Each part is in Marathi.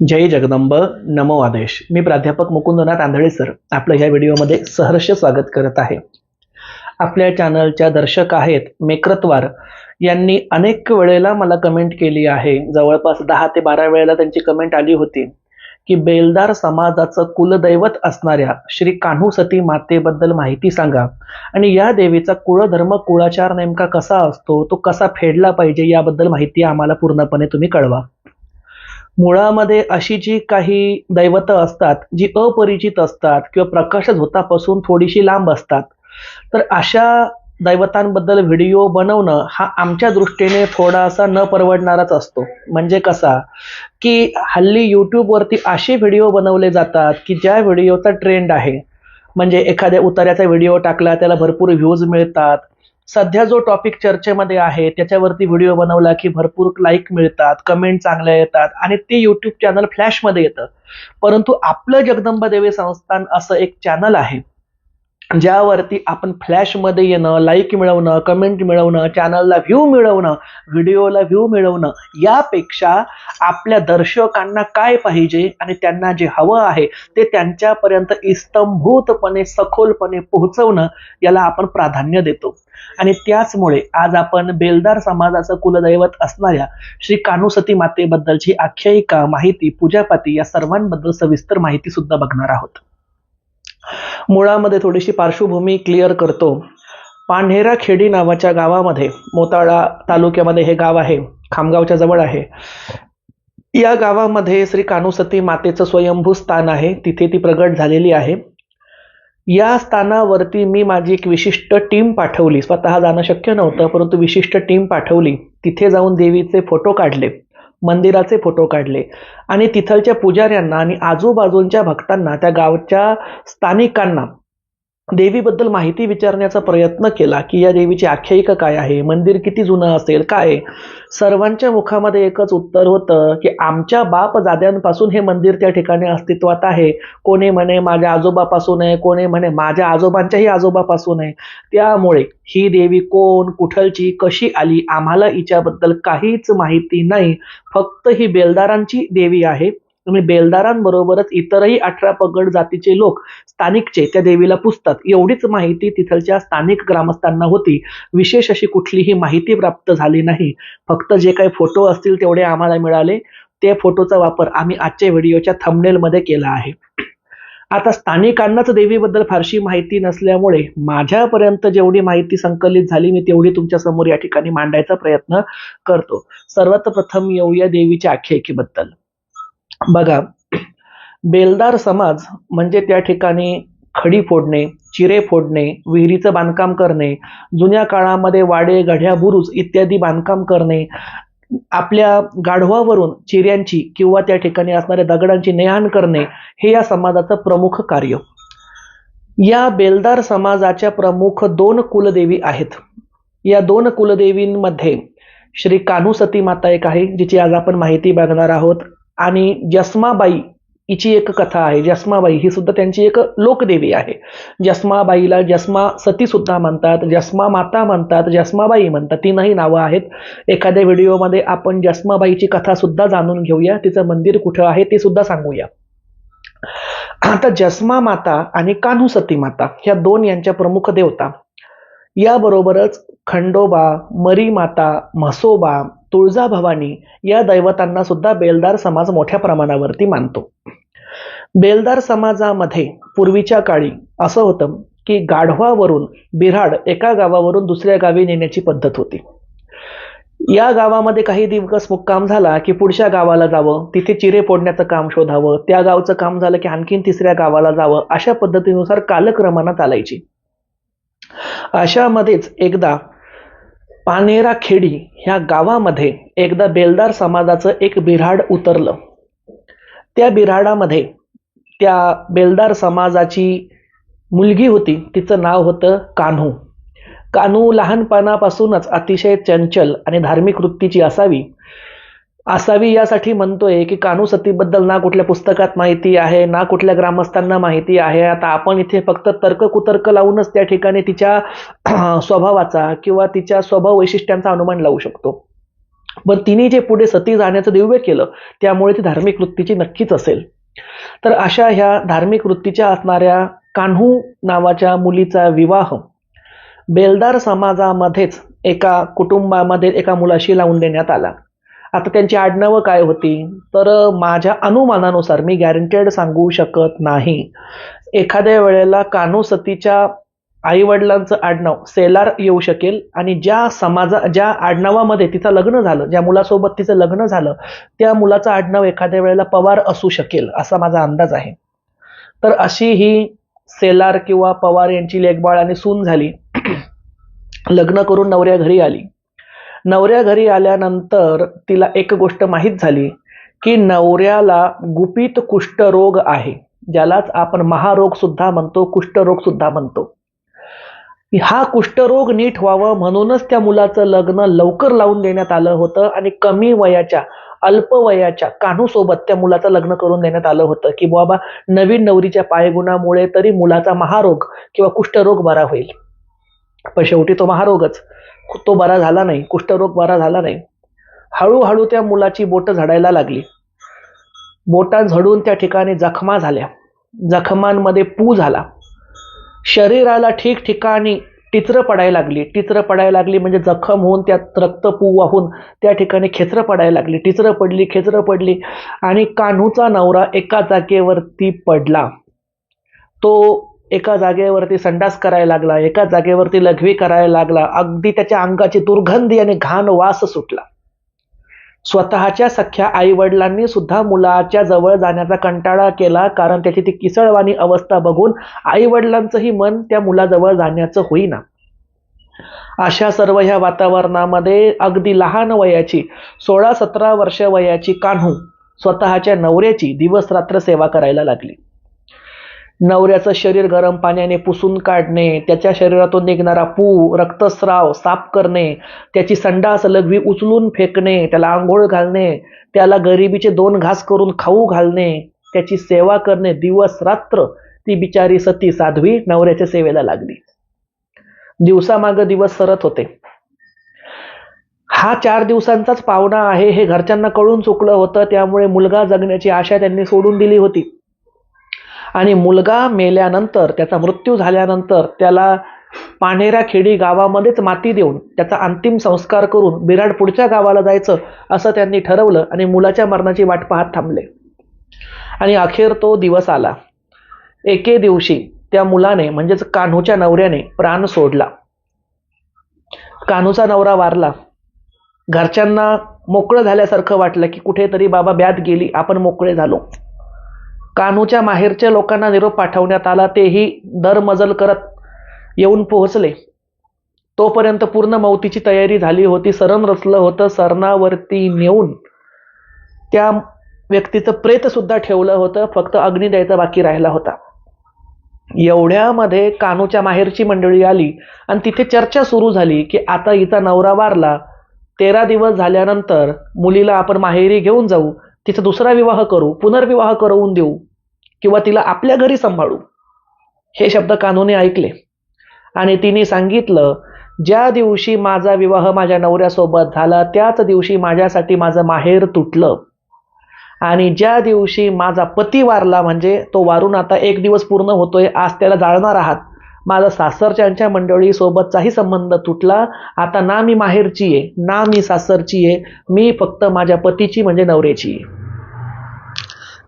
जय जगदंब नमो आदेश. मी प्राध्यापक मुकुंदनाथ आंधळे सर आपलं ह्या व्हिडिओमध्ये सहर्ष स्वागत करत आहे. आपल्या चॅनलच्या दर्शक आहेत मेक्रत्वार यांनी अनेक वेळेला मला कमेंट केली आहे. जवळपास 10 ते 12 वेळेला त्यांची कमेंट आली होती की बेलदार समाजाचं कुलदैवत असणाऱ्या श्री कान्हूसती मातेबद्दल माहिती सांगा आणि या देवीचा कुळधर्म कुळाचार नेमका कसा असतो, तो कसा फेडला पाहिजे याबद्दल माहिती आम्हाला पूर्णपणे तुम्ही कळवा. मुळामध्ये अशी जी काही दैवतं असतात जी अपरिचित असतात किंवा प्रकाश झोतापासून थोडीशी लांब असतात, तर अशा दैवतांबद्दल व्हिडिओ बनवणं हा आमच्या दृष्टीने थोडासा न परवडणाराच असतो. म्हणजे कसा की हल्ली यूट्यूबवरती असे व्हिडिओ बनवले जातात की ज्या व्हिडिओचा ट्रेंड आहे, म्हणजे एखाद्या उतार्याचा व्हिडिओ टाकला त्याला भरपूर व्ह्यूज मिळतात. सध्या जो टॉपिक चर्चेमध्ये आहे त्याच्यावरती व्हिडिओ बनवला की भरपूर लाईक मिळतात, कमेंट चांगल्या येतात आणि ते यूट्यूब चॅनल फ्लॅशमध्ये येतं. परंतु आपलं जगदंबा देवी संस्थान असं एक चॅनल आहे ज्यावरती आपण फ्लॅशमध्ये येणं, लाईक मिळवणं, कमेंट मिळवणं, चॅनलला व्ह्यू मिळवणं, व्हिडिओला व्ह्यू मिळवणं यापेक्षा आपल्या दर्शकांना काय पाहिजे आणि त्यांना जे हवं आहे ते त्यांच्यापर्यंत इस्तंभूतपणे सखोलपणे पोहोचवणं याला आपण प्राधान्य देतो. आणि त्याचमुळे आज आपण बेलदार समाजाचं कुलदैवत असणाऱ्या श्री कान्हूसती मातेबद्दलची आख्यायिका, माहिती, पूजापाती या सर्वांबद्दल सविस्तर माहिती सुद्धा बघणार आहोत. मुळामध्ये थोडीशी पार्श्वभूमी क्लिअर करतो. पांढेरा खेडी नावाच्या गावामध्ये, मोताळा तालुक्यामध्ये हे गाव आहे, खामगावच्या जवळ आहे. या गावामध्ये श्री कान्हूसती मातेचं स्वयंभू स्थान आहे, तिथे ती प्रगट झालेली आहे. या स्थानावरती मी माझी एक विशिष्ट टीम पाठवली. स्वतः जाणं शक्य नव्हतं, परंतु विशिष्ट टीम पाठवली. तिथे जाऊन देवीचे फोटो काढले, मंदिराचे फोटो काढले आणि तिथलच्या पुजाऱ्यांना आणि आजूबाजूच्या भक्तांना, त्या गावच्या स्थानिकांना देवीबद्दल माहिती विचारण्याचा प्रयत्न केला की या देवीची आख्यायिका काय आहे, मंदिर किती जुनं असेल, काय. सर्वांच्या मुखामध्ये एकच उत्तर होतं की आमच्या बाप दाद्यांपासून हे मंदिर त्या ठिकाणी अस्तित्वात आहे. कोणी म्हणे माझ्या आजोबापासून आहे, कोणी म्हणे माझ्या आजोबांच्याही आजोबापासून आहे. त्यामुळे ही देवी कोण, कुठलची, कशी आली, आम्हाला हिच्याबद्दल काहीच माहिती नाही. फक्त ही बेलदारांची देवी आहे आणि बेलदारांबरोबरच इतरही 18 पगड जातीचे लोक स्थानिकचे त्या देवीला पुजतात, एवढीच माहिती तिथलच्या स्थानिक ग्रामस्थांना होती. विशेष अशी कुठलीही माहिती प्राप्त झाली नाही. फक्त जे काही फोटो असतील तेवढे आम्हाला मिळाले. त्या फोटोचा वापर आम्ही आजच्या व्हिडिओच्या थंबनेलमध्ये केला आहे. आता स्थानिकांनाच देवीबद्दल फारशी माहिती नसल्यामुळे माझ्यापर्यंत जेवढी माहिती संकलित झाली मी तेवढी तुमच्या समोर या ठिकाणी मांडायचा प्रयत्न करतो. सर्वात प्रथम येऊया देवीच्या आख्यायिकेबद्दल. बघा, बेलदार समाज म्हणजे त्या ठिकाणी खडी फोडणे, चिरे फोडणे, विहिरीचं बांधकाम करणे, जुन्या काळामध्ये वाडे, गढ्या, बुरुज इत्यादी बांधकाम करणे, आपल्या गाढवावरून चिऱ्यांची किंवा त्या ठिकाणी असणाऱ्या दगडांची ने-आण करणे, हे या समाजाचं प्रमुख कार्य. या बेलदार समाजाच्या प्रमुख 2 कुलदेवी आहेत. या 2 कुलदेवींमध्ये श्री कान्हूसती माता एक आहे, जिची आज आपण माहिती बघणार आहोत, आणि जसमाबाई हिची एक कथा आहे. जसमाबाई ही सुद्धा त्यांची एक लोकदेवी आहे. जसमाबाईला जसमा सती सुद्धा म्हणतात, जसमा माता म्हणतात, जसमाबाई म्हणतात. 3ही नावं आहेत. एखाद्या व्हिडिओमध्ये आपण जसमाबाईची कथा सुद्धा जाणून घेऊया, तिचं मंदिर कुठं आहे ते सुद्धा सांगूया. आता जसमा माता आणि कान्हूसती माता ह्या 2 यांच्या प्रमुख देवता, याबरोबरच खंडोबा, मरी माता, म्हसोबा, तुळजाभवानी या दैवतांना सुद्धा बेलदार समाज मोठ्या प्रमाणावरती मानतो. बेलदार समाजामध्ये पूर्वीच्या काळी असं होतं की गाढवावरून बिऱ्हाड एका गावावरून दुसऱ्या गावी नेण्याची पद्धत होती. या गावामध्ये काही दिवस मुक्काम झाला की पुढच्या गावाला जावं, तिथे चिरे फोडण्याचं काम शोधावं, त्या गावचं काम झालं की आणखीन 3ऱ्या गावाला जावं, अशा पद्धतीनुसार कालक्रमानं चालायची. अशामध्येच एकदा पानेरा खेडी ह्या गावामध्ये एकदा बेलदार समाजाचं एक बिऱ्हाड उतरलं. त्या बिऱ्हाडामध्ये त्या बेलदार समाजाची मुलगी होती, तिचं नाव होतं कान्हू. कान्हू लहानपणापासूनच अतिशय चंचल आणि धार्मिक वृत्तीची असावी यासाठी म्हणतोय की कान्हूसतीबद्दल ना कुठल्या पुस्तकात माहिती आहे, ना कुठल्या ग्रामस्थांना माहिती आहे. आता आपण इथे फक्त तर्क लावूनच त्या ठिकाणी तिच्या स्वभावाचा किंवा तिच्या स्वभाव वैशिष्ट्यांचा अनुमान लावू शकतो. पण तिने जे पुढे सती जाण्याचं दिव्य केलं त्यामुळे ती धार्मिक वृत्तीची नक्कीच असेल. तर अशा ह्या धार्मिक वृत्तीच्या असणाऱ्या कान्हू नावाच्या मुलीचा विवाह बेलदार समाजामध्येच एका कुटुंबामध्ये एका मुलाशी लावून देण्यात आला. आता त्यांची आडनावं काय होती, तर माझ्या अनुमानानुसार, मी गॅरंटेड सांगू शकत नाही, एखाद्या वेळेला कान्हू सतीच्या आई वडिलांचं आडनाव सेलार येऊ शकेल आणि ज्या आडनावामध्ये तिचं लग्न झालं, ज्या मुलासोबत तिचं लग्न झालं त्या मुलाचं आडनाव एखाद्या वेळेला पवार असू शकेल असा माझा अंदाज आहे. तर अशी ही सेलार किंवा पवार यांची लेकबाळ आणि सून झाली. लग्न करून नवऱ्या घरी आली. नवऱ्या घरी आल्यानंतर तिला एक गोष्ट माहीत झाली की नवऱ्याला गुपित कुष्ठरोग आहे, ज्यालाच आपण महारोग सुद्धा म्हणतो, कुष्ठरोग सुद्धा म्हणतो. हा कुष्ठरोग नीट व्हावं म्हणूनच त्या मुलाचं लग्न लवकर लावून देण्यात आलं होतं आणि कमी वयाच्या अल्पवयाच्या कान्हूसोबत त्या मुलाचं लग्न करून देण्यात आलं होतं की बाबा नवीन नवरीच्या पायगुणामुळे तरी मुलाचा महारोग किंवा कुष्ठरोग बरा होईल. पण शेवटी तो महारोगच, तो बरा झाला नाही, कुष्ठरोग बरा झाला नाही. हळूहळू त्या मुलाची बोटं झडायला लागली. बोटा झडून त्या ठिकाणी जखमा झाल्या, जखमांमध्ये पू झाला, शरीराला ठिकठिकाणी टिचरं पडायला लागली म्हणजे जखम होऊन त्यात रक्त पू वाहून त्या ठिकाणी खेचरं पडायला लागली, खेचरं पडली आणि कान्हूचा नवरा एका जागेवरती पडला. तो एका जागेवरती संडास करायला लागला, एका जागेवरती लघवी करायला लागला. अगदी त्याच्या अंगाची दुर्गंधी आणि घाण वास सुटला. स्वतःच्या सख्या आई वडिलांनी सुद्धा मुलाच्या जवळ जाण्याचा कंटाळा केला, कारण त्याची ती किसळवाणी अवस्था बघून आई वडिलांचंही मन त्या मुलाजवळ जाण्याचं होईना. अशा सर्व ह्या वातावरणामध्ये अगदी लहान वयाची 16-17 वर्ष वयाची कान्हू स्वतःच्या नवऱ्याची दिवस रात्र सेवा करायला लागली. नवऱ्याचं शरीर गरम पाण्याने पुसून काढणे, त्याच्या शरीरातून निघणारा पू, रक्तस्राव साफ करणे, त्याची संडास लघवी उचलून फेकणे, त्याला आंघोळ घालणे, त्याला गरिबीचे 2 घास करून खाऊ घालणे, त्याची सेवा करणे, दिवस रात्र ती बिचारी सती साध्वी नवऱ्याच्या सेवेला लागली. दिवसामागं दिवस सरत होते. हा 4 दिवसांचाच पाहुणा आहे हे घरच्यांना कळून चुकलं होतं, त्यामुळे मुलगा जगण्याची आशा त्यांनी सोडून दिली होती. आणि मुलगा मेल्यानंतर, त्याचा मृत्यू झाल्यानंतर त्याला पानेरा खेडी गावामध्येच माती देऊन त्याचा अंतिम संस्कार करून बिराड पुढच्या गावाला जायचं असं त्यांनी ठरवलं आणि मुलाच्या मरणाची वाट पाहत थांबले. आणि अखेर तो दिवस आला. एके दिवशी त्या मुलाने म्हणजेच कान्हूच्या नवऱ्याने प्राण सोडला. कान्हूचा नवरा वारला. घरच्यांना मोकळं झाल्यासारखं वाटलं की कुठेतरी बाबा ब्याद गेली, आपण मोकळे झालो. कान्हूच्या माहेरच्या लोकांना निरोप पाठवण्यात आला. तेही दरमजल करत येऊन पोहोचले. तोपर्यंत पूर्ण मौतीची तयारी झाली होती. सरण रचलं होतं. सरणावरती नेऊन त्या व्यक्तीचं प्रेत सुद्धा ठेवलं होतं. फक्त अग्नी द्यायचा बाकी राहिला होता. एवढ्यामध्ये कान्हूच्या माहेरची मंडळी आली आणि तिथे चर्चा सुरू झाली की आता हिचा नवरा वारला, 13 दिवस झाल्यानंतर मुलीला आपण माहेरी घेऊन जाऊ, तिचा दुसरा विवाह करू, पुनर्विवाह करवून देऊ किंवा तिला आपल्या घरी सांभाळू. हे शब्द कान्हूने ऐकले आणि तिने सांगितलं, ज्या दिवशी माझा विवाह माझ्या नवऱ्यासोबत झाला त्याच दिवशी माझ्यासाठी माझं माहेर तुटलं आणि ज्या दिवशी माझा पती वारला, म्हणजे तो वारून आता 1 दिवस पूर्ण होतोय, आज त्याला जाळणार आहात, माझा सासरच्यांच्या मंडळीसोबतचाही संबंध तुटला. आता ना मी माहेरची आहे ना मी सासरची आहे, मी फक्त माझ्या पतीची म्हणजे नवऱ्याची आहे.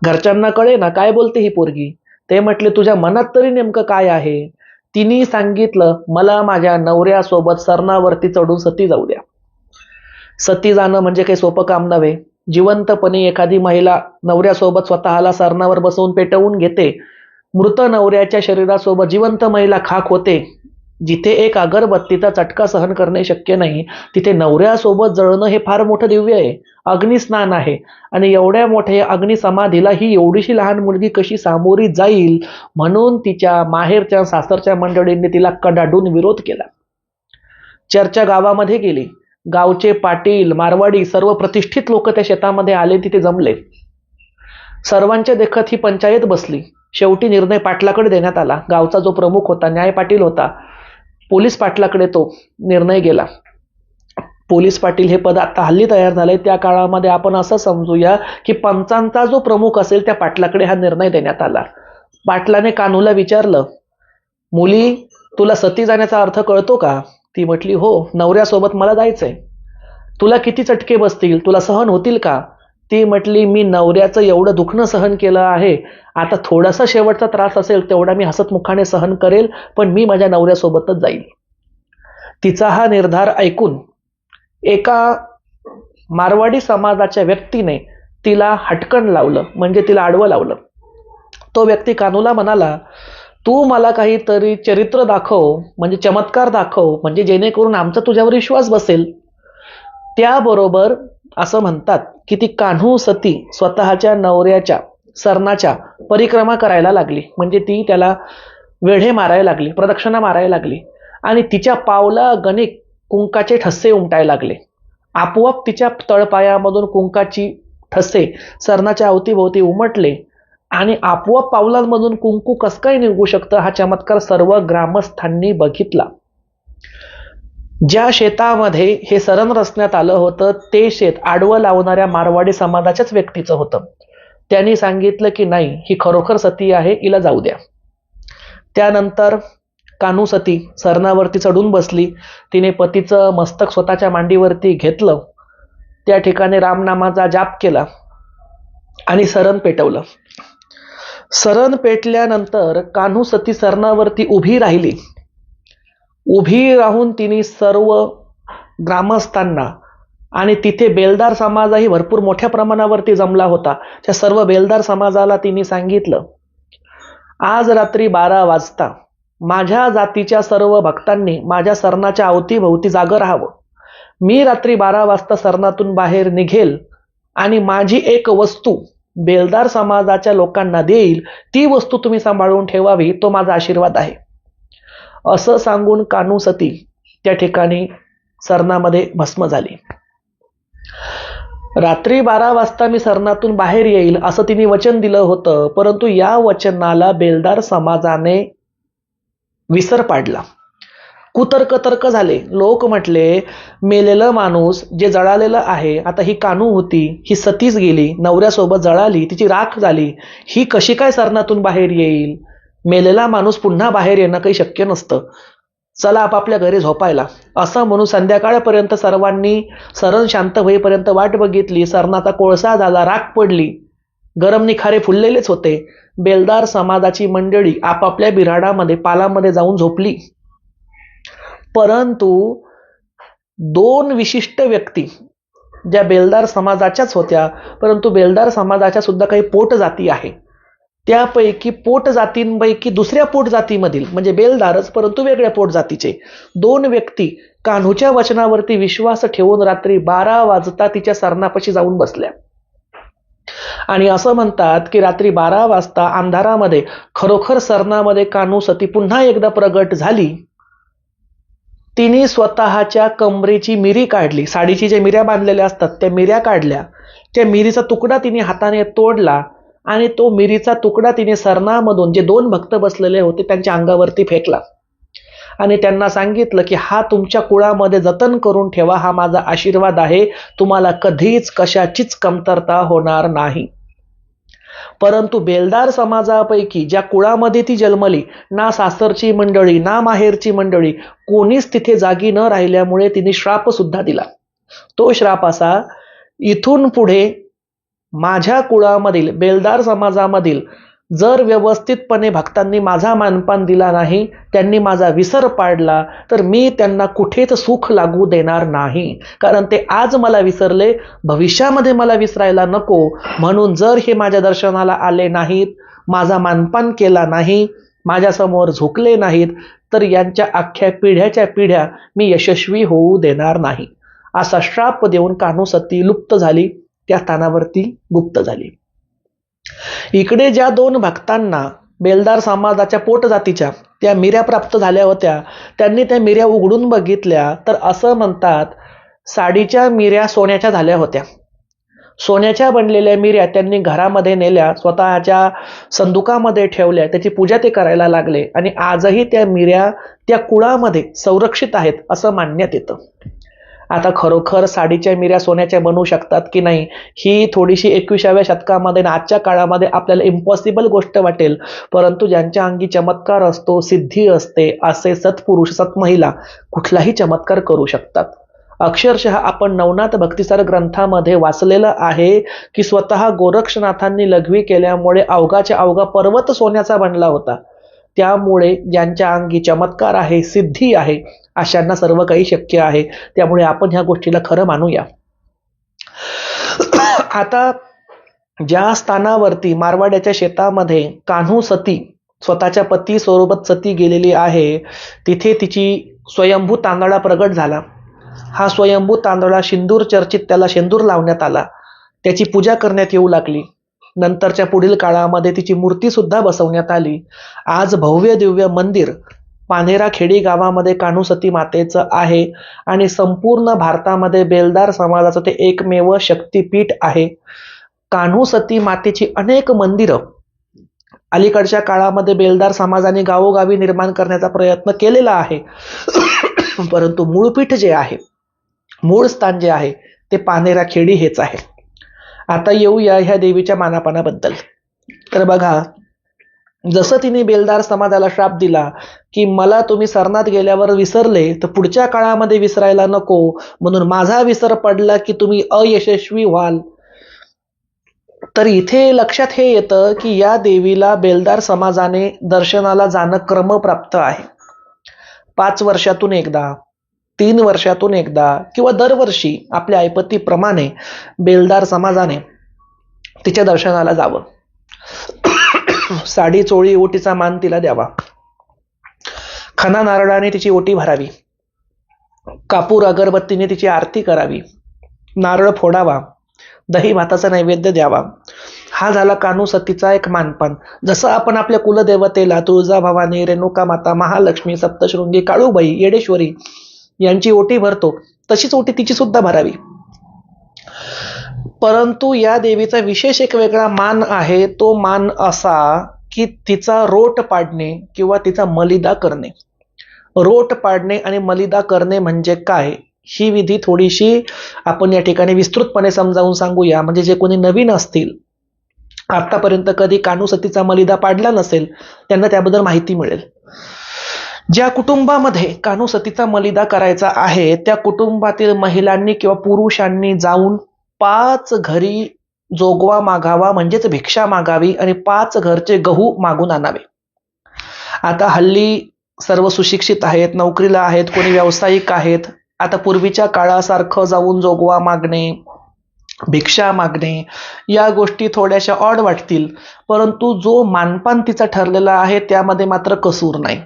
घरच्यांना कळे ना काय बोलते ही पोरगी. ते म्हटले तुझ्या मनात तरी नेमकं काय आहे. तिने सांगितलं, मला माझ्या नवऱ्यासोबत सरणावरती चढून सती जाऊ द्या. सती जाणं म्हणजे काही सोपं काम नव्हे. जिवंतपणे एखादी महिला नवऱ्यासोबत स्वतःला सरणावर बसवून पेटवून घेते. मृत नवऱ्याच्या शरीरासोबत जिवंत महिला खाक होते. जिथे एक अगरबत्तीचा चटका सहन करणे शक्य नाही, तिथे नवऱ्यासोबत जळणं हे फार मोठं दिव्य आहे, अग्निस्नान आहे. आणि एवढ्या मोठ्या अग्निसमाधीला ही एवढीशी लहान मुलगी कशी सामोरी जाईल, म्हणून तिच्या माहेरच्या सासरच्या मंडळींनी तिला कडाडून विरोध केला. चर्चा गावामध्ये गेली. गावचे पाटील, मारवाडी, सर्व प्रतिष्ठित लोक त्या शेतामध्ये आले, तिथे जमले. सर्वांच्या देखत ही पंचायत बसली. शेवटी निर्णय पाटलाकडे देण्यात आला. गावचा जो प्रमुख होता, न्याय पाटील होता, पोलीस पाटलाकडे तो निर्णय गेला. पोलीस पाटील हे पद आता हल्ली तयार झालंय, त्या काळामध्ये आपण असं समजूया की पंचांचा जो प्रमुख असेल त्या पाटलाकडे हा निर्णय देण्यात आला. पाटलाने कान्हूला विचारलं, मुली तुला सती जाण्याचा अर्थ कळतो का? ती म्हटली, हो, नवऱ्यासोबत मला जायचंय. तुला किती चटके बसतील, तुला सहन होतील का? ती म्हटली, मी नवऱ्याचं एवढं दुखणं सहन केलं आहे, आता थोडासा शेवटचा त्रास असेल तेवढा मी हसतमुखाने सहन करेल, पण मी माझ्या नवऱ्यासोबतच जाईल. तिचा हा निर्धार ऐकून एका मारवाडी समाजाच्या व्यक्तीने तिला हटकण लावलं, म्हणजे तिला आडवं लावलं. तो व्यक्ती कान्हूला म्हणाला, तू मला काहीतरी चरित्र दाखव, म्हणजे चमत्कार दाखव, म्हणजे जेणेकरून आमचा तुझ्यावर विश्वास बसेल. त्याबरोबर असं म्हणतात की ती कान्हू सती स्वतःच्या नवऱ्याच्या सरणाच्या परिक्रमा करायला लागली, म्हणजे ती त्याला वेढे मारायला लागली, प्रदक्षिणा मारायला लागली आणि तिच्या पावला गणिक कुंकाचे ठसे उमटायला लागले. आपोआप तिच्या तळपायामधून कुंकाची ठसे सरणाच्या अवतीभोवती उमटले आणि आपोआप पावलांमधून कुंकू कसं काय निघू शकतं हा चमत्कार सर्व ग्रामस्थांनी बघितला. ज्या शेतामध्ये हे सरण रचण्यात आलं होतं ते शेत आडवं लावणाऱ्या मारवाडी समाजाच्याच व्यक्तीचं होतं. त्यांनी सांगितलं की नाही, ही खरोखर सती आहे, हिला जाऊ द्या. त्यानंतर कान्हू सती सरणावरती चढून बसली. तिने पतीचं मस्तक स्वतःच्या मांडीवरती घेतलं, त्या ठिकाणी रामनामाचा जाप केला आणि सरण पेटवलं. सरण पेटल्यानंतर कान्हू सती सरणावरती उभी राहिली. उभी राहून तिने सर्व ग्रामस्थांना आणि तिथे बेलदार समाजही भरपूर मोठ्या प्रमाणावरती जमला होता, त्या सर्व बेलदार समाजाला तिने सांगितलं, आज रात्री 12 वाजता माझ्या जातीच्या सर्व भक्तांनी माझ्या सरणाच्या अवतीभोवती जागं राहावं. मी रात्री 12 वाजता सरणातून बाहेर निघेल आणि माझी एक वस्तू बेलदार समाजाच्या लोकांना देईल, ती वस्तू तुम्ही सांभाळून ठेवावी, तो माझा आशीर्वाद आहे. असं सांगून कान्हू सती त्या ठिकाणी सरणामध्ये भस्म झाली. रात्री 12 वाजता मी सरणातून बाहेर येईल असं तिने वचन दिलं होतं, परंतु या वचनाला बेलदार समाजाने विसर पाडला. कुतर्क झाले. लोक म्हटले, मेलेलं माणूस जे जळालेलं आहे, आता ही कान्हू होती, ही सतीच गेली, नवऱ्यासोबत जळाली, तिची राख झाली, ही कशी काय सरणातून बाहेर येईल? मेलेला माणूस पुन्हा बाहेर येणं काही शक्य नसतं, चला आपापल्या घरी झोपायला. असं म्हणून संध्याकाळपर्यंत सर्वांनी सरण शांत होईपर्यंत वाट बघितली. सरणाचा कोळसा झाला, राख पडली, गरम निखारे फुललेलेच होते. बेलदार समाजाची मंडळी आपापल्या बिऱ्हाडामध्ये पालामध्ये जाऊन झोपली. परंतु 2 विशिष्ट व्यक्ती ज्या बेलदार समाजाच्याच होत्या, परंतु बेलदार समाजाच्या सुद्धा काही पोट जाती आहे, त्यापैकी पोट जातींपैकी दुसऱ्या पोट जातीमधील, म्हणजे बेलदारच परंतु वेगळ्या पोट जातीचे 2 व्यक्ती कान्हूच्या वचनावरती विश्वास ठेवून रात्री 12 वाजता तिच्या सरणापाशी जाऊन बसल्या. आणि असं म्हणतात की रात्री 12 वाजता अंधारामध्ये खरोखर सरणामध्ये कान्हू सती पुन्हा एकदा प्रगट झाली. तिने स्वतःच्या कमरेची मिरी काढली, साडीची जे मिऱ्या बांधलेल्या असतात त्या मिऱ्या काढल्या, त्या मिरीचा तुकडा तिने हाताने तोडला आणि तो मिरीचा तुकडा तिने सरणामधून जे 2 भक्त बसलेले होते त्यांच्या अंगावरती फेकला आणि त्यांना सांगितलं की हा तुमच्या कुळामध्ये जतन करून ठेवा, हा माझा आशीर्वाद आहे, तुम्हाला कधीच कशाचीच कमतरता होणार नाही. परंतु बेलदार समाजापैकी ज्या कुळामध्ये ती जन्मली, ना सासरची मंडळी ना माहेरची मंडळी कोणीच तिथे जागी न राहिल्यामुळे तिने श्राप सुद्धा दिला. तो श्राप असा, इथून पुढे माझ्या कुळामधील बेलदार समाजामधील जर व्यवस्थितपणे भक्तांनी माझा मानपान दिला नाही, त्यांनी माझा विसर पाडला, तर मी त्यांना कुठेच सुख लागू देणार नाही. कारण ते आज मला विसरले, भविष्यामध्ये मला विसरायला नको. म्हणून जर हे माझ्या दर्शनाला आले नाहीत, माझा मानपान केला नाही, माझ्यासमोर झुकले नाहीत, तर यांच्या अख्ख्या पिढ्याच्या पिढ्या मी यशस्वी होऊ देणार नाही. असा श्राप देऊन कान्हू सती लुप्त झाली, त्या स्थानावरती गुप्त झाली. इकडे ज्या 2 भक्तांना बेलदार समाजाच्या पोट जातीच्या त्या मिऱ्या प्राप्त झाल्या होत्या, त्यांनी त्या मिऱ्या उघडून बघितल्या तर असं म्हणतात, साडीच्या मिऱ्या सोन्याच्या झाल्या होत्या. सोन्याच्या बनलेल्या मिऱ्या त्यांनी घरामध्ये नेल्या, स्वतःच्या संदुकामध्ये ठेवल्या, त्याची पूजा ते करायला लागले आणि आजही त्या मिऱ्या त्या कुळामध्ये संरक्षित आहेत असं मानण्यात येतं. आता खरोखर साडीच्या मिऱ्या सोन्याच्या बनवू शकतात की नाही, ही थोडीशी 21व्या शतकामध्ये आणि आजच्या काळामध्ये आपल्याला इम्पॉसिबल गोष्ट वाटेल. परंतु ज्यांच्या अंगी चमत्कार असतो, सिद्धी असते, असे सत्पुरुष सत्महिला कुठलाही चमत्कार करू शकतात. अक्षरशः आपण नवनाथ भक्तिसार ग्रंथामध्ये वाचलेलं आहे की स्वतः गोरक्षनाथांनी लघवी केल्यामुळे अवघाच्या अवघा पर्वत सोन्याचा बनला होता. त्यामुळे ज्यांच्या अंगी चमत्कार आहे, सिद्धी आहे, अशांना सर्व काही शक्य आहे. त्यामुळे आपण ह्या गोष्टीला खरं मानूया. आता ज्या स्थानावरती मारवाड्याच्या शेतामध्ये कान्हू सती स्वतःच्या पती सोबत सती गेलेली आहे, तिथे तिची स्वयंभू तांदळा प्रगट झाला. हा स्वयंभू तांदळा सिंदूर चर्चित, त्याला शेंदूर लावण्यात आला, त्याची पूजा करण्यात येऊ लागली. नंतरच्या पुढील काळामध्ये तिची मूर्ती सुद्धा बसवण्यात आली. आज भव्य दिव्य मंदिर पानेरा खेडी गावामध्ये कान्हू सती मातेचं आहे आणि संपूर्ण भारतामध्ये बेलदार समाजाचं ते एकमेव शक्तिपीठ आहे. कान्हू सती मातेची अनेक मंदिरं अलीकडच्या काळामध्ये बेलदार समाजाने गावोगावी निर्माण करण्याचा प्रयत्न केलेला आहे. परंतु मूळपीठ जे आहे, मूळ स्थान जे आहे, ते पानेरा खेडी हेच आहे. आता येऊया ह्या देवीच्या मानापानाबद्दल. तर बघा, जसं तिने बेलदार समाजाला श्राप दिला की मला तुम्ही सरनात गेल्यावर विसरले तर पुढच्या काळामध्ये विसरायला नको, म्हणून माझा विसर पडला की तुम्ही अयशस्वी व्हाल. तर इथे लक्षात हे येतं की या देवीला बेलदार समाजाने दर्शनाला जाणं क्रमप्राप्त आहे. 5 वर्षातून एकदा, 3 वर्षातून एकदा किंवा दरवर्षी आपल्या ऐपतीप्रमाणे बेलदार समाजाने तिच्या दर्शनाला जावं. साडी चोळी ओटीचा मान तिला द्यावा. खना नारळाने तिची ओटी भरावी. कापूर अगरबत्तीने तिची आरती करावी. नारळ फोडावा. दही भाताचा नैवेद्य द्यावा. हा झाला कान्हू सतीचा एक मानपान. जसं आपण आपल्या कुलदेवतेला तुळजाभवानी, रेणुका माता, महालक्ष्मी, सप्तशृंगी, काळूबाई, येडेश्वरी यांची ओटी भरतो, तशीच ओटी तिची सुद्धा भरावी. परंतु या देवीचा विशेष एक वेगळा मान आहे. तो मान असा की तिचा रोट पाडणे किंवा तिचा मलिदा करणे. रोट पाडणे आणि मलिदा करणे म्हणजे काय, ही विधी थोडीशी आपण या ठिकाणी विस्तृतपणे समजावून सांगूया. म्हणजे जे कोणी नवीन असतील, आतापर्यंत कधी कान्हू सतीचा मलिदा पाडला नसेल, त्यांना त्याबद्दल माहिती मिळेल. ज्या कुटुंबामध्ये कान्हू सतीचा मलिदा करायचा आहे, त्या कुटुंबातील महिलांनी किंवा पुरुषांनी जाऊन 5 घरी जोगवा मागावा, म्हणजेच भिक्षा मागावी आणि 5 घरचे गहू मागून आणावे. आता हल्ली सर्व सुशिक्षित आहेत, नोकरीला आहेत, कोणी व्यावसायिक आहेत. आता पूर्वीच्या काळासारखं जाऊन जोगवा मागणे, भिक्षा मागणे या गोष्टी थोड्याशा ऑड वाटतील. परंतु जो मानपान तिचा ठरलेला आहे त्यामध्ये मात्र कसूर नाही.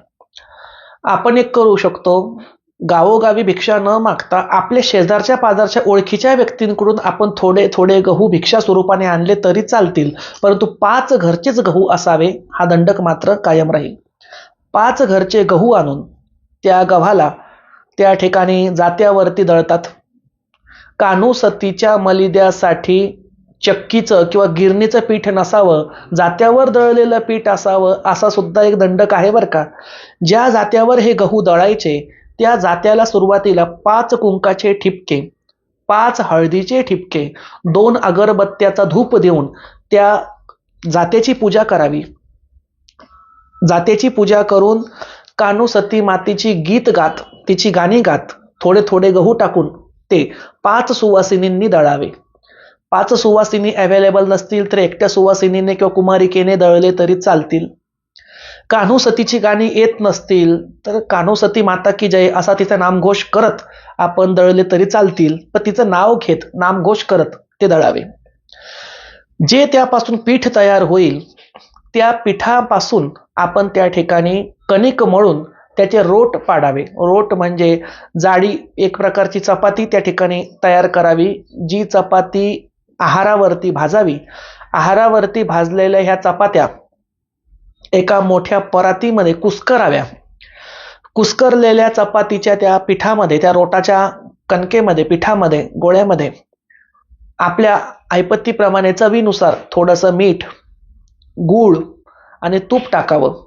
आपण एक करू शकतो, गावोगावी भिक्षा न मागता आपल्या शेजारच्या पाजारच्या ओळखीच्या व्यक्तींकडून आपण थोडे थोडे गहू भिक्षा स्वरूपाने आणले तरी चालतील. परंतु 5 घरचेच गहू असावे, हा दंडक मात्र कायम राहील. 5 घरचे गहू आणून त्या गव्हाला त्या ठिकाणी जात्यावरती दळतात. कान्हू सतीच्या मलिद्यासाठी चक्कीचं किंवा गिरणीचं पीठ नसावं, जात्यावर दळलेलं पीठ असावं, असा सुद्धा एक दंडक आहे बरं का. ज्या जात्यावर हे गहू दळायचे त्या जात्याला सुरुवातीला 5 कुंकाचे ठिपके, 5 हळदीचे ठिपके, 2 अगरबत्त्याचा धूप देऊन त्या जात्याची पूजा करावी. जात्याची पूजा करून कान्हू सती मातेची गीत गात, तिची गाणी गात, थोडे थोडे गहू टाकून ते 5 सुवासिनींनी दळावे. 5 सुवासिनी अवेलेबल नसतील तर एकट्या सुवासिनीने किंवा कुमारिकेने दळले तरी चालतील. कान्हू सतीची गाणी येत नसतील तर कान्हू सती माता की जय असा तिचा नामघोष करत आपण दळले तरी चालतील. पण तिचं नाव घेत, नामघोष करत ते दळावे. जे त्यापासून पीठ तयार होईल त्या पिठापासून आपण त्या ठिकाणी कणिक मळून त्याचे रोट पाडावे. रोट म्हणजे जाडी एक प्रकारची चपाती त्या ठिकाणी तयार करावी, जी चपाती आहारावरती भाजावी. आहारावरती भाजलेल्या ह्या चपात्या एका मोठ्या परातीमध्ये कुस्कराव्या. कुस्करलेल्या चपातीच्या त्या पिठामध्ये, त्या रोटाच्या कणकेमध्ये, पिठामध्ये, गोळ्यामध्ये आपल्या ऐपतीप्रमाणे चवीनुसार थोडंसं मीठ, गूळ आणि तूप टाकावं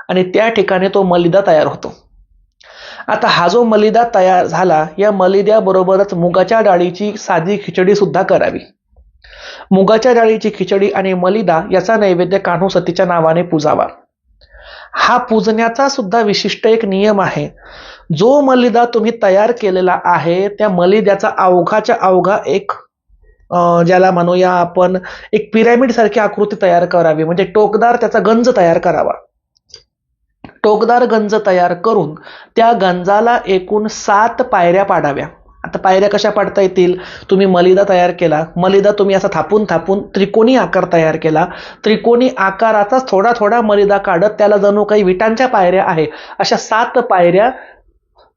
आणि त्या ठिकाणी तो मलिदा तयार होतो. आता हा जो मलिदा तयार झाला, या मलिद्याबरोबरच मुगाच्या डाळीची साधी खिचडी सुद्धा करावी. मुगाच्या डाळीची खिचडी आणि मलिदा याचा नैवेद्य कान्होसतीच्या नावाने पूजावा. हा पूजण्याचा सुद्धा विशिष्ट एक नियम आहे. जो मलिदा तुम्ही तयार केलेला आहे त्या मलिद्याचा अवघाच्या अवघा एक ज्याला म्हणूया आपण एक पिरॅमिड सारखी आकृती तयार करावी, म्हणजे टोकदार त्याचा गंज तयार करावा. टोकदार गंज तयार करून त्या गंजाला एकूण 7 पायऱ्या पाडाव्या. आता पायऱ्या कशा पाडता येतील? तुम्ही मलिदा तयार केला, मलिदा तुम्ही असा थापून थापून त्रिकोणी आकार तयार केला, त्रिकोणी आकाराचाच थोडा थोडा मलिदा काढत त्याला जणू काही विटांच्या पायऱ्या आहे अशा 7 पायऱ्या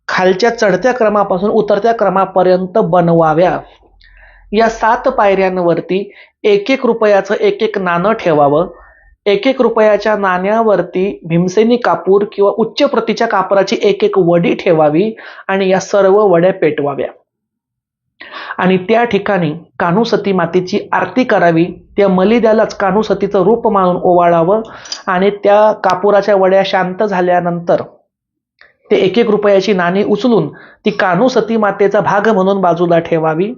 खालच्या चढत्या क्रमापासून उतरत्या क्रमापर्यंत बनवाव्या. या 7 पायऱ्यांवरती 1-1 रुपयाचं 1-1 नाणं ठेवावं. 1-1 रुपयाच्या नाण्यावरती भीमसेनी कापूर किंवा उच्च प्रतीच्या कापराची 1-1 वडी ठेवावी आणि या सर्व वड्या पेटवाव्या. आणि त्या ठिकाणी कान्होसती मातेची आरती करावी. त्या मलिद्यालाच कान्होसतीचं रूप मानून ओवाळावं आणि त्या कापुराच्या वड्या शांत झाल्यानंतर ते 1-1 रुपयाची नाणी उचलून ती कान्होसती मातेचा भाग म्हणून बाजूला ठेवावी.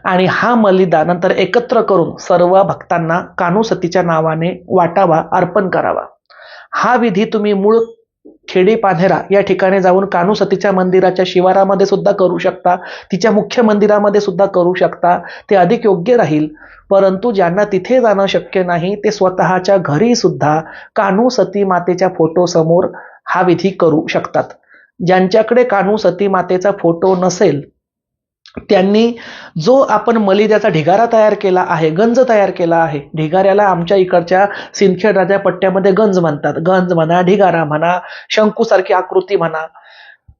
आणि हा मलिदा नंतर एकत्र करून सर्व भक्तांना कान्होसतीच्या नावाने वाटावा, अर्पण करावा. हा विधी तुम्ही मूळ खेडी पान्हेरा या ठिकाणी जाऊन कान्होसतीच्या मंदिराच्या शिवारामध्ये सुद्धा करू शकता, तिच्या मुख्य मंदिरामध्ये सुद्धा करू शकता. ते अधिक योग्य राहील. परंतु ज्यांना तिथे जाणं शक्य नाही ते स्वतःच्या घरी सुद्धा कान्होसती मातेच्या फोटो समोर हा विधी करू शकतात. ज्यांच्याकडे कान्होसती मातेचा फोटो नसेल त्यांनी जो आपण मलिद्याचा ढिगारा तयार केला आहे, गंज तयार केला आहे, ढिगाऱ्याला आमच्या इकडच्या सिंदखेड राजा पट्ट्यामध्ये गंज म्हणतात. गंज म्हणा, ढिगारा म्हणा, शंकूसारखी आकृती म्हणा,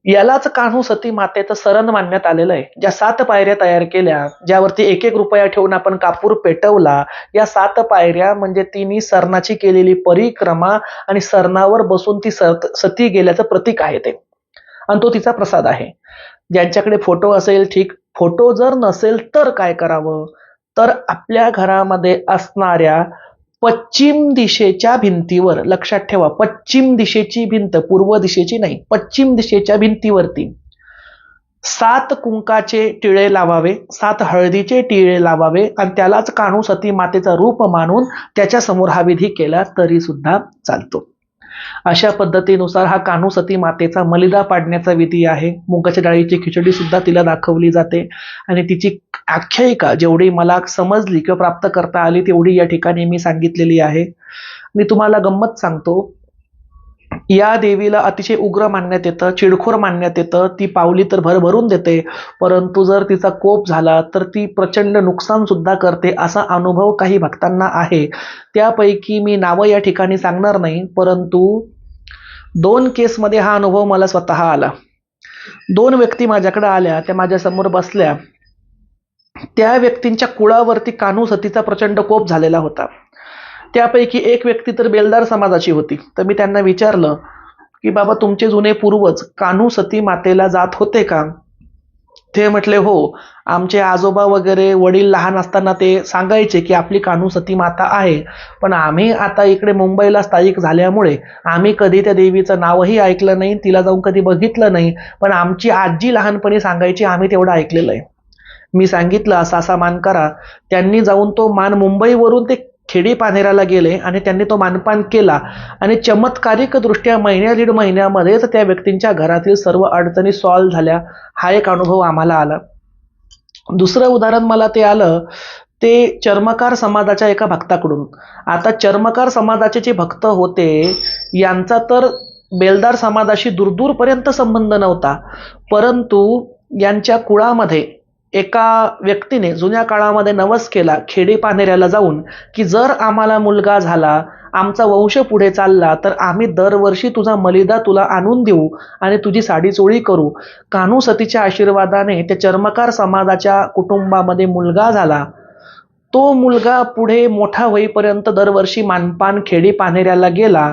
यालाच कान्होसती मातेचं सरण मानण्यात आलेलं आहे. ज्या 7 पायऱ्या तयार केल्या, ज्यावरती 1-1 रुपया ठेवून आपण कापूर पेटवला, या 7 पायऱ्या म्हणजे तिने सरणाची केलेली परिक्रमा आणि सरणावर बसून ती सती गेल्याचं प्रतीक आहे ते, आणि तो तिचा प्रसाद आहे. ज्यांच्याकडे फोटो असेल ठीक, फोटो जर नसेल तर काय करावं? तर आपल्या घरामध्ये असणाऱ्या पश्चिम दिशेच्या भिंतीवर, लक्षात ठेवा पश्चिम दिशेची भिंत, पूर्व दिशेची नाही, पश्चिम दिशेच्या भिंतीवरती 7 कुंकाचे टिळे लावावे, 7 हळदीचे टिळे लावावे आणि त्यालाच कान्होसती मातेचा रूप मानून त्याच्या समोर हा विधी केला तरी सुद्धा चालतो. अशा पद्धतीनुसार हा कान्होसती मातेचा मलिदा पाडण्याचा विधी आहे. मुगाच्या डाळीची खिचडी सुद्धा तिला दाखवली जाते आणि तिची आख्यायिका जेवढी मला समजली किंवा प्राप्त करता आली तेवढी या ठिकाणी मी सांगितलेली आहे. मी तुम्हाला गंमत सांगतो, या देवीला अतिशय उग्र मानण्यात येतं, चिडखोर मानण्यात येतं. ती पावली तर भरभरून देते, परंतु जर तिचा कोप झाला तर ती प्रचंड नुकसान सुद्धा करते, असा अनुभव काही भक्तांना आहे. त्यापैकी मी नावं या ठिकाणी सांगणार नाही, परंतु 2 केसमध्ये हा अनुभव मला स्वतः आला. 2 व्यक्ती माझ्याकडे आल्या, त्या माझ्यासमोर बसल्या. त्या व्यक्तींच्या कुळावरती कान्होसतीचा प्रचंड कोप झालेला होता. त्यापैकी एक व्यक्ती तर बेलदार समाजाची होती. तर मी त्यांना विचारलं की बाबा तुमचे जुने पूर्वज कान्होसती मातेला जात होते का? ते म्हटले हो, आमचे आजोबा वगैरे वडील लहान असताना ते सांगायचे की आपली कान्होसती माता आहे, पण आम्ही आता इकडे मुंबईला स्थायिक झाल्यामुळे आम्ही कधी त्या देवीचं नावही ऐकलं नाही, तिला जाऊन कधी बघितलं नाही, पण आमची आजी लहानपणी सांगायची, आम्ही तेवढं ऐकलेलं आहे. मी सांगितलं असा असा मान करा. त्यांनी जाऊन तो मान मुंबईवरून ते खेडी पान्हेराला गेले आणि त्यांनी तो मानपान केला आणि चमत्कारिक दृष्ट्या 1-1.5 महिन्यामध्येच त्या व्यक्तींच्या घरातील सर्व अडचणी सॉल्व्ह झाल्या. हा एक अनुभव आम्हाला आला. दुसरं उदाहरण मला ते आलं ते चर्मकार समाजाच्या एका भक्ताकडून. आता चर्मकार समाजाचे जे भक्त होते यांचा तर बेलदार समाजाशी दूरदूरपर्यंत संबंध नव्हता, परंतु यांच्या कुळामध्ये एका व्यक्तीने जुन्या काळामध्ये नवस केला खेडी पान्हेऱ्याला जाऊन की जर आम्हाला मुलगा झाला, आमचा वंश पुढे चालला, तर आम्ही दरवर्षी तुझा मलिदा तुला आणून देऊ आणि तुझी साडी चोळी करू. कान्होसतीच्या आशीर्वादाने त्या चर्मकार समाजाच्या कुटुंबामध्ये मुलगा झाला. तो मुलगा पुढे मोठा होईपर्यंत दरवर्षी मानपान खेडी पान्हेऱ्याला गेला.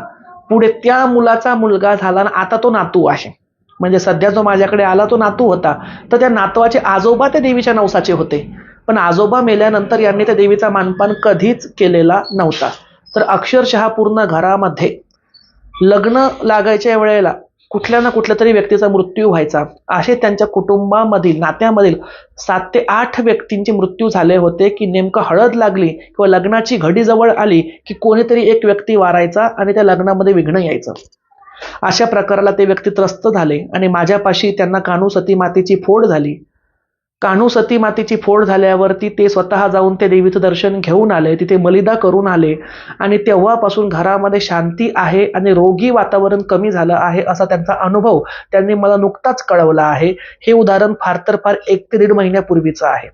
पुढे त्या मुलाचा मुलगा झाला आणि आता तो नातू आहे. म्हणजे सध्या जो माझ्याकडे आला तो नातू होता. तर त्या नातवाचे आजोबा त्या देवीच्या नवसाचे होते, पण आजोबा मेल्यानंतर यांनी त्या देवीचा मानपान कधीच केलेला नव्हता. तर अक्षरशः पूर्ण घरामध्ये लग्न लागायच्या वेळेला कुठल्या ना कुठल्या तरी व्यक्तीचा मृत्यू व्हायचा. असे त्यांच्या कुटुंबामधील नात्यामधील 7 ते 8 व्यक्तींचे मृत्यू झाले होते की नेमकं हळद लागली किंवा लग्नाची घडी जवळ आली की कोणीतरी एक व्यक्ती वारायचा आणि त्या लग्नामध्ये विघ्न यायचं. अशा प्रकाराला ते व्यक्ती त्रस्त झाले आणि माझ्यापाशी त्यांना कान्हू सती मातेची फोड झाली. कान्हू सती मातेची फोड झाल्यावरती ते स्वतः जाऊन ते देवीचं दर्शन घेऊन आले, तिथे मलिदा करून आले आणि तेव्हापासून घरामध्ये शांती आहे आणि रोगी वातावरण कमी झालं आहे असा त्यांचा अनुभव त्यांनी मला नुकताच कळवला आहे. हे उदाहरण फार तर फार 1 ते 1.5 महिन्यापूर्वीचं आहे.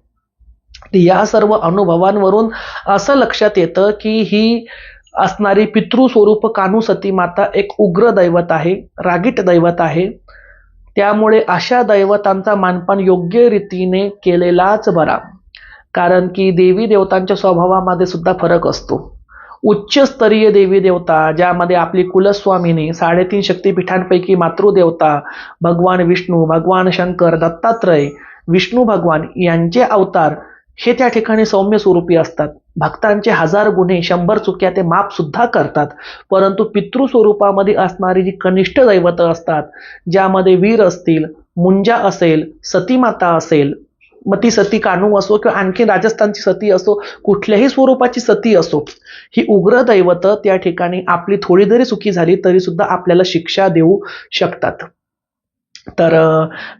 या सर्व अनुभवांवरून असं लक्षात येतं की ही असणारी पितृस्वरूप कान्हू सती माता एक उग्र दैवत आहे, रागीट दैवत आहे. त्यामुळे अशा दैवतांचा मानपान योग्य रीतीने केलेलाच बरा. कारण की देवी देवतांच्या स्वभावामध्ये सुद्धा फरक असतो. उच्चस्तरीय देवी देवता ज्यामध्ये आपली कुलस्वामिनी, 3.5 शक्तिपीठांपैकी मातृदेवता भगवान विष्णू, भगवान शंकर, दत्तात्रय, विष्णू भगवान यांचे अवतार हे त्या ठिकाणी सौम्य स्वरूपी असतात. भक्तांचे 1000 गुन्हे 100 चुक्या ते माफ सुद्धा करतात. परंतु पितृस्वरूपामध्ये असणारी जी कनिष्ठ दैवत असतात, ज्यामध्ये वीर असतील, मुंजा असेल, सतीमाता असेल, मग ती सती कान्हू असो किंवा आणखी राजस्थानची सती असो, कुठल्याही स्वरूपाची सती असो, ही उग्र दैवत त्या ठिकाणी आपली थोडी जरी चुकी झाली तरी सुद्धा आपल्याला शिक्षा देऊ शकतात. तर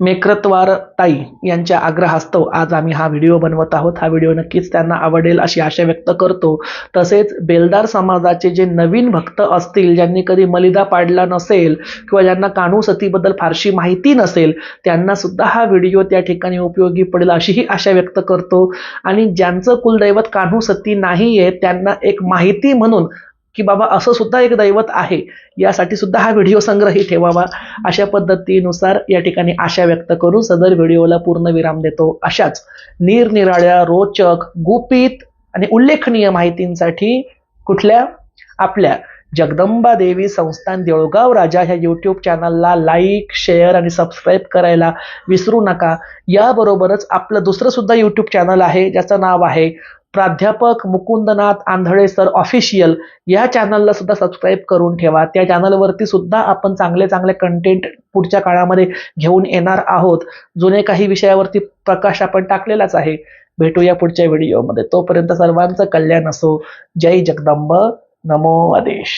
मेक्रत्वार ताई यांच्या आग्रहास्तव आज आम्ही हा व्हिडिओ बनवत आहोत. हा व्हिडिओ नक्कीच त्यांना आवडेल अशी आशा व्यक्त करतो. तसेच बेलदार समाजाचे जे नवीन भक्त असतील, ज्यांनी कधी मलिदा पाडला नसेल किंवा ज्यांना कान्हू सतीबद्दल फारशी माहिती नसेल, त्यांना सुद्धा हा व्हिडिओ त्या ठिकाणी उपयोगी पडेल अशीही आशा व्यक्त करतो. आणि ज्यांचं कुलदैवत कान्हू सती नाहीये त्यांना एक माहिती म्हणून की बाबा असं सुद्धा एक दैवत आहे, यासाठी सुद्धा हा व्हिडिओ संग्रही ठेवावा. अशा पद्धतीनुसार या ठिकाणी आशा व्यक्त करून सदर व्हिडिओला पूर्ण विराम देतो. अशाच निरनिराळ्या रोचक, गुपित आणि उल्लेखनीय माहितींसाठी कुठल्या आपल्या जगदंबा देवी संस्थान देऊळगाव राजा ह्या यूट्यूब चॅनलला लाईक, शेअर आणि सबस्क्राईब करायला विसरू नका. याबरोबरच आपलं दुसरं सुद्धा यूट्यूब चॅनल आहे ज्याचं नाव आहे प्राध्यापक मुकुंदनाथ आंधळे सर ऑफिशियल. या चॅनलला सुद्धा सबस्क्राईब करून ठेवा. त्या चॅनलवरती सुद्धा आपण चांगले चांगले कंटेंट पुढच्या काळामध्ये घेऊन येणार आहोत. जुने काही विषयावरती प्रकाश आपण टाकलेलाच आहे. भेटूया पुढच्या व्हिडिओमध्ये. तोपर्यंत सर्वांचं कल्याण असो. जय जगदंब. नमो आदेश.